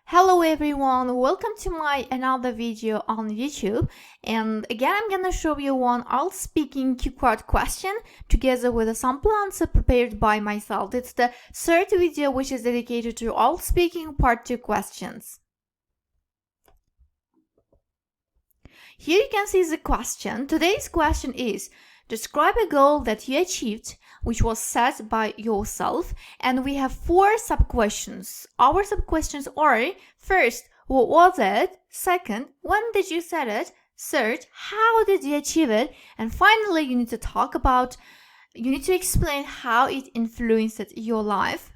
Hello everyone, welcome to my another video on YouTube, and again I'm gonna show you one IELTS speaking keyword question together with a sample answer prepared by myself. It's the third video which is dedicated to IELTS speaking part 2 questions. Here you can see the question. Today's question is: describe a goal that you achieved which was set by yourself, and we have 4 sub-questions. Our sub-questions are: first, what was it? Second, when did you set it? Third, how did you achieve it? And finally, you need to explain how it influenced your life.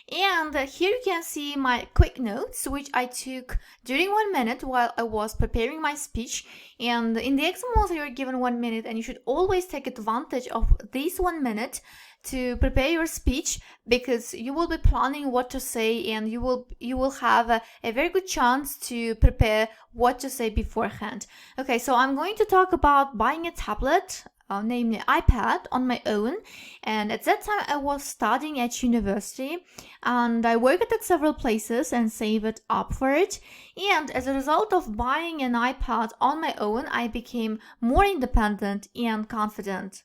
And here you can see my quick notes which I took during 1 minute while I was preparing my speech. And in the exam also you're given 1 minute, and you should always take advantage of this 1 minute to prepare your speech, because you will be planning what to say, and you will have a very good chance to prepare what to say beforehand. Okay, so I'm going to talk about buying a tablet, namely iPad, on my own. And at that time I was studying at university, and I worked at several places and saved up for it. And as a result of buying an iPad on my own, I became more independent and confident.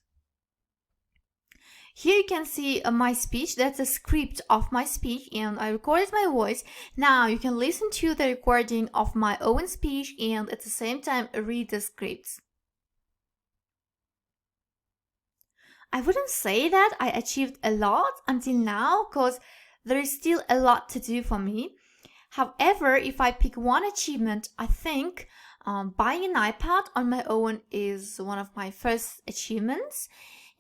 Here you can see my speech. That's a script of my speech, and I recorded my voice. Now you can listen to the recording of my own speech and at the same time read the scripts. I wouldn't say that I achieved a lot until now, because there is still a lot to do for me. However, if I pick one achievement, I think buying an iPad on my own is one of my first achievements.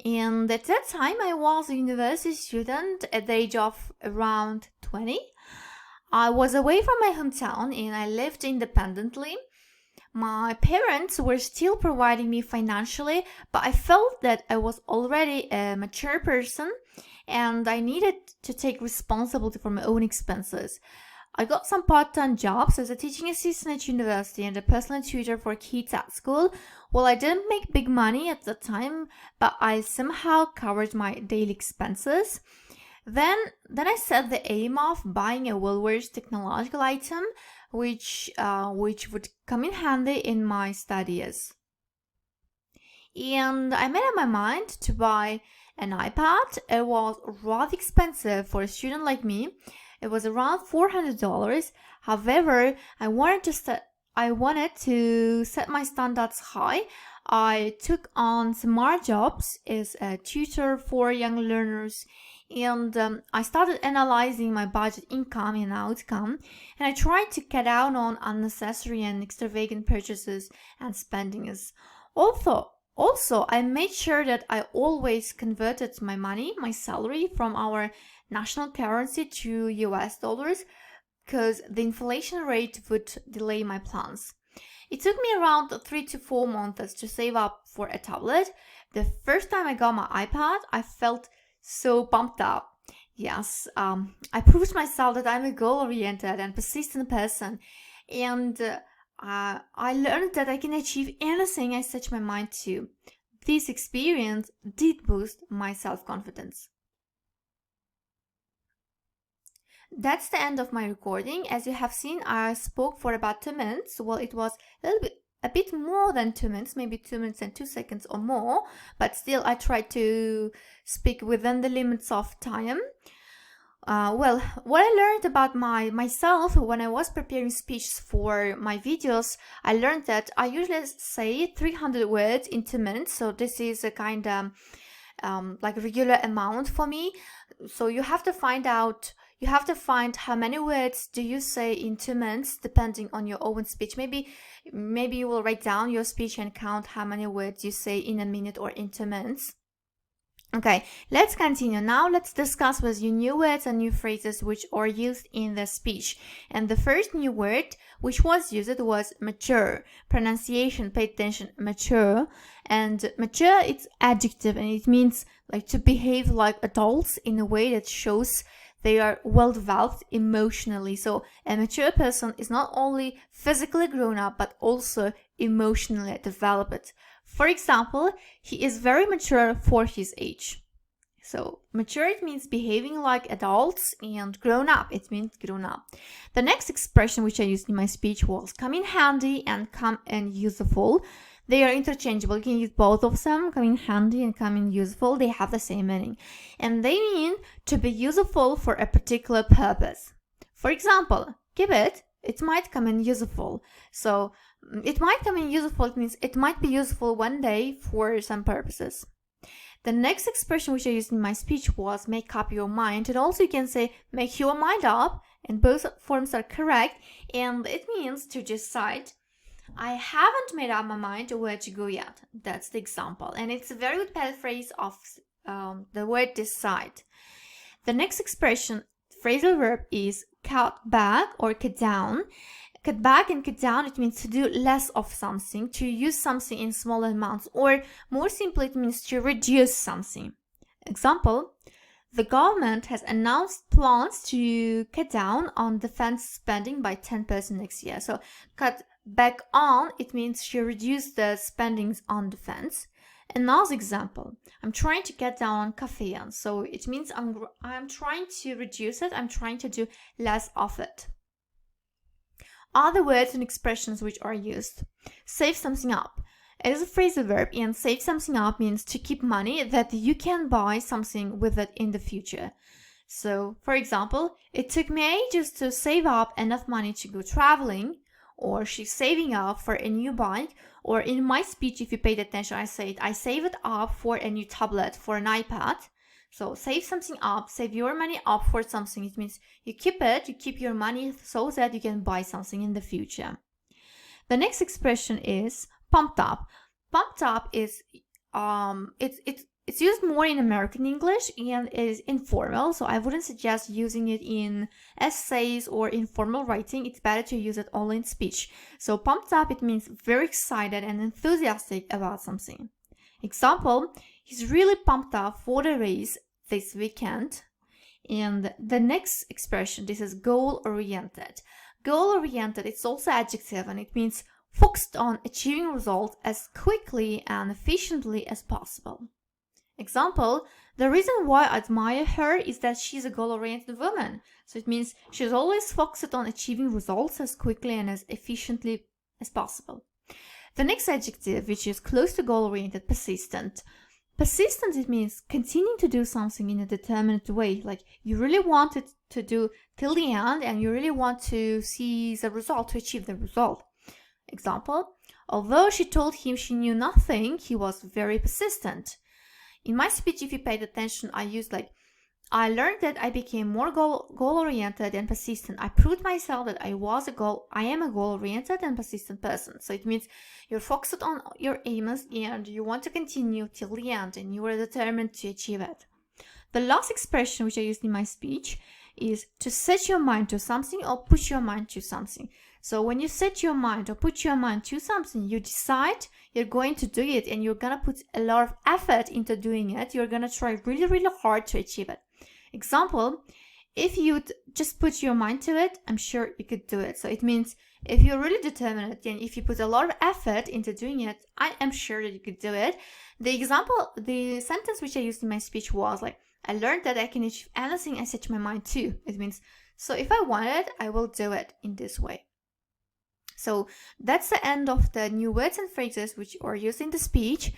And at that time, I was a university student at the age of around 20. I was away from my hometown and I lived independently. My parents were still providing me financially, but I felt that I was already a mature person and I needed to take responsibility for my own expenses. I got some part-time jobs as a teaching assistant at university and a personal tutor for kids at school. Well, I didn't make big money at the time, but I somehow covered my daily expenses. Then I set the aim of buying a well-versed technological item which would come in handy in my studies. And I made up my mind to buy an iPad. It was rather expensive for a student like me. It was around $400. However, I wanted to set my standards high. I took on some more jobs as a tutor for young learners, and I started analyzing my budget income and outcome, and I tried to cut down on unnecessary and extravagant purchases and spendings. Also, I made sure that I always converted my money, my salary, from our national currency to US dollars, because the inflation rate would delay my plans. It took me around 3 to 4 months to save up for a tablet. The first time I got my iPad, I felt so pumped up. Yes, I proved myself that I'm a goal-oriented and persistent person, and I learned that I can achieve anything I set my mind to. This experience did boost my self-confidence. That's the end of my recording. As you have seen, I spoke for about 2 minutes. Well, it was a bit more than 2 minutes, maybe 2 minutes and 2 seconds or more, but still I tried to speak within the limits of time. Well, what I learned about myself when I was preparing speeches for my videos, I learned that I usually say 300 words in 2 minutes, so this is a kind of like regular amount for me. So you have to find how many words do you say in 2 minutes, depending on your own speech. Maybe you will write down your speech and count how many words you say in a minute or in 2 minutes. Okay, let's continue. Now let's discuss with you new words and new phrases which are used in the speech. And the first new word which was used was mature. Pronunciation, pay attention, mature. And mature, it's adjective, and it means like to behave like adults in a way that shows they are well developed emotionally. So a mature person is not only physically grown up, but also emotionally developed. For example, he is very mature for his age. So mature, it means behaving like adults, and grown up, it means grown up. The next expression which I used in my speech was come in handy and come in useful. They are interchangeable. You can use both of them, come in handy and come in useful. They have the same meaning. And they mean to be useful for a particular purpose. For example, keep it, it might come in useful. So it might come in useful, it means it might be useful one day for some purposes. The next expression which I used in my speech was make up your mind, and also you can say make your mind up, and both forms are correct, and it means to decide. I haven't made up my mind where to go yet. That's the example, and it's a very good paraphrase of the word decide. The next expression, phrasal verb, is cut back or cut down. Cut back and cut down, it means to do less of something, to use something in small amounts, or more simply, it means to reduce something. Example, the government has announced plans to cut down on defense spending by 10% next year. So cut back on, it means to reduce the spendings on defense. Another example, I'm trying to cut down on caffeine. So it means I'm trying to reduce it, I'm trying to do less of it. Other words and expressions which are used. Save something up. It is a phrasal verb, and save something up means to keep money that you can buy something with it in the future. So, for example, it took me ages to save up enough money to go traveling, or she's saving up for a new bike, or in my speech, if you paid attention, I said I save it up for a new tablet, for an iPad. So save something up, save your money up for something. It means you keep it, you keep your money so that you can buy something in the future. The next expression is pumped up. Pumped up is it's used more in American English and is informal, so I wouldn't suggest using it in essays or in formal writing. It's better to use it only in speech. So pumped up, it means very excited and enthusiastic about something. Example, he's really pumped up for the race this weekend. And the next expression, this is goal-oriented. Goal-oriented, it's also adjective, and it means focused on achieving results as quickly and efficiently as possible. Example, the reason why I admire her is that she's a goal-oriented woman. So it means she's always focused on achieving results as quickly and as efficiently as possible. The next adjective, which is close to goal-oriented, persistent. Persistent, it means continuing to do something in a determined way. Like you really want it to do till the end, and you really want to see the result, to achieve the result. Example, although she told him she knew nothing, he was very persistent. In my speech, if you paid attention, I used like, I learned that I became more goal-oriented and persistent. I proved myself that I am a goal-oriented and persistent person. So it means you're focused on your aims and you want to continue till the end, and you are determined to achieve it. The last expression which I used in my speech is to set your mind to something or put your mind to something. So when you set your mind or put your mind to something, you decide you're going to do it, and you're going to put a lot of effort into doing it. You're going to try really, really hard to achieve it. Example, if you'd just put your mind to it, I'm sure you could do it. So it means if you're really determined and if you put a lot of effort into doing it, I am sure that you could do it. The sentence which I used in my speech was like, I learned that I can achieve anything I set my mind to. It means, so if I want it, I will do it in this way. So that's the end of the new words and phrases which are used in the speech.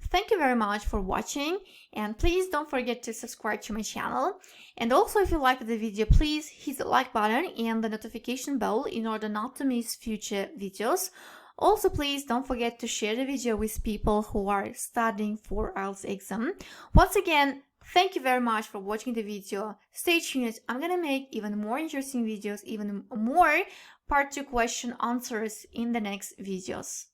Thank you very much for watching, and please don't forget to subscribe to my channel. And also, if you liked the video, please hit the like button and the notification bell in order not to miss future videos. Also, please don't forget to share the video with people who are studying for IELTS exam. Once again, thank you very much for watching the video. Stay tuned. I'm gonna make even more interesting videos, even more part 2 question answers in the next videos.